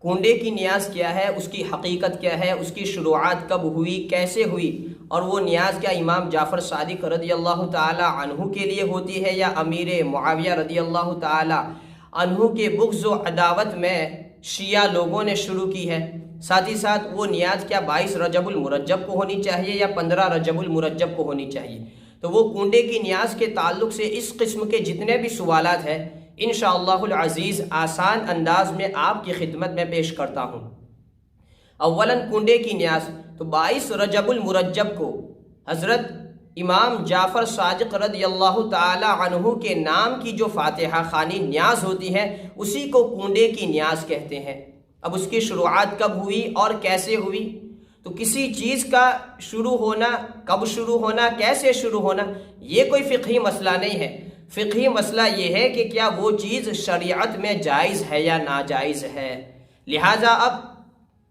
کنڈے کی نیاز کیا ہے، اس کی حقیقت کیا ہے، اس کی شروعات کب ہوئی، کیسے ہوئی، اور وہ نیاز کیا امام جعفر صادق رضی اللہ تعالی عنہ کے لیے ہوتی ہے یا امیر معاویہ رضی اللہ تعالی عنہ کے بغض و عداوت میں شیعہ لوگوں نے شروع کی ہے؟ ساتھ ہی ساتھ وہ نیاز کیا 22 رجب المرجب کو ہونی چاہیے یا 15 رجب المرجب کو ہونی چاہیے؟ تو وہ کنڈے کی نیاز کے تعلق سے اس قسم کے جتنے بھی سوالات ہیں انشاءاللہ العزیز آسان انداز میں آپ کی خدمت میں پیش کرتا ہوں۔ اولاً کنڈے کی نیاز، تو 22 رجب المرجب کو حضرت امام جعفر صادق رضی اللہ تعالی عنہ کے نام کی جو فاتحہ خوانی نیاز ہوتی ہے اسی کو کنڈے کی نیاز کہتے ہیں۔ اب اس کی شروعات کب ہوئی اور کیسے ہوئی؟ تو کسی چیز کا شروع ہونا، کب شروع ہونا، کیسے شروع ہونا، یہ کوئی فقہی مسئلہ نہیں ہے۔ فقہی مسئلہ یہ ہے کہ کیا وہ چیز شریعت میں جائز ہے یا ناجائز ہے۔ لہٰذا اب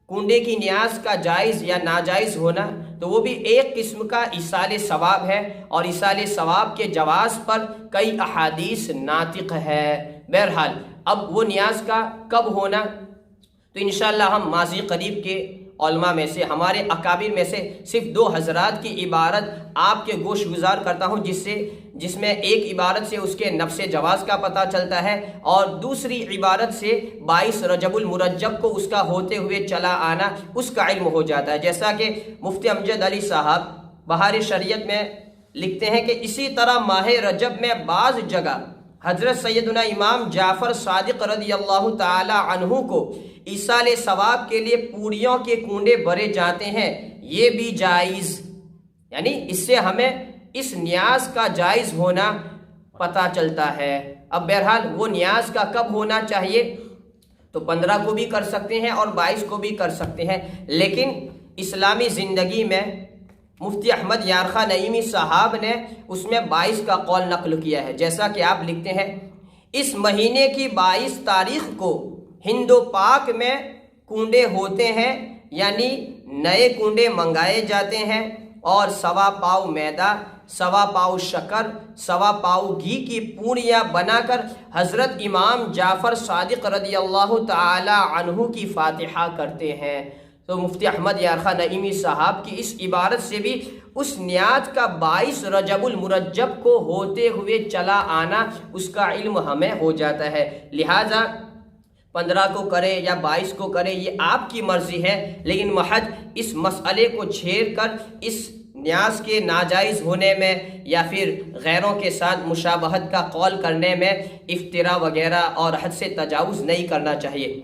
کنڈے کی نیاز کا جائز یا ناجائز ہونا تو وہ بھی ایک قسم کا ایصال ثواب ہے، اور ایصال ثواب کے جواز پر کئی احادیث ناطق ہے۔ بہرحال اب وہ نیاز کا کب ہونا تو انشاءاللہ ہم ماضی قریب کے علماء میں سے، ہمارے اکابر میں سے صرف 2 حضرات کی عبارت آپ کے گوش گزار کرتا ہوں، جس میں ایک عبارت سے اس کے نفس جواز کا پتہ چلتا ہے اور دوسری عبارت سے 22 رجب المرجب کو اس کا ہوتے ہوئے چلا آنا اس کا علم ہو جاتا ہے۔ جیسا کہ مفتی امجد علی صاحب بہار شریعت میں لکھتے ہیں کہ اسی طرح ماہ رجب میں بعض جگہ حضرت سیدنا امام جعفر صادق رضی اللہ تعالی عنہ کو ایصال ثواب کے لیے پوڑیوں کے کنڈے بھرے جاتے ہیں، یہ بھی جائز، یعنی اس سے ہمیں اس نیاز کا جائز ہونا پتہ چلتا ہے۔ اب بہرحال وہ نیاز کا کب ہونا چاہیے تو 15 کو بھی کر سکتے ہیں اور 22 کو بھی کر سکتے ہیں، لیکن اسلامی زندگی میں مفتی احمد یارخان نعیمی صاحب نے اس میں 22 کا قول نقل کیا ہے۔ جیسا کہ آپ لکھتے ہیں، اس مہینے کی 22 تاریخ کو ہند و پاک میں کنڈے ہوتے ہیں، یعنی نئے کنڈے منگائے جاتے ہیں اور 1.25 پاؤ میدا، 1.25 پاؤ شکر، 1.25 پاؤ گھی کی پوڑیاں بنا کر حضرت امام جعفر صادق رضی اللہ تعالی عنہ کی فاتحہ کرتے ہیں۔ تو مفتی احمد یارخان نعیمی صاحب کی اس عبارت سے بھی اس نیاز کا 22 رجب المرجب کو ہوتے ہوئے چلا آنا اس کا علم ہمیں ہو جاتا ہے۔ لہٰذا 15 کو کرے یا 22 کو کرے یہ آپ کی مرضی ہے، لیکن محض اس مسئلے کو چھیڑ کر اس نیاز کے ناجائز ہونے میں یا پھر غیروں کے ساتھ مشابہت کا قول کرنے میں افتراء وغیرہ اور حد سے تجاوز نہیں کرنا چاہیے۔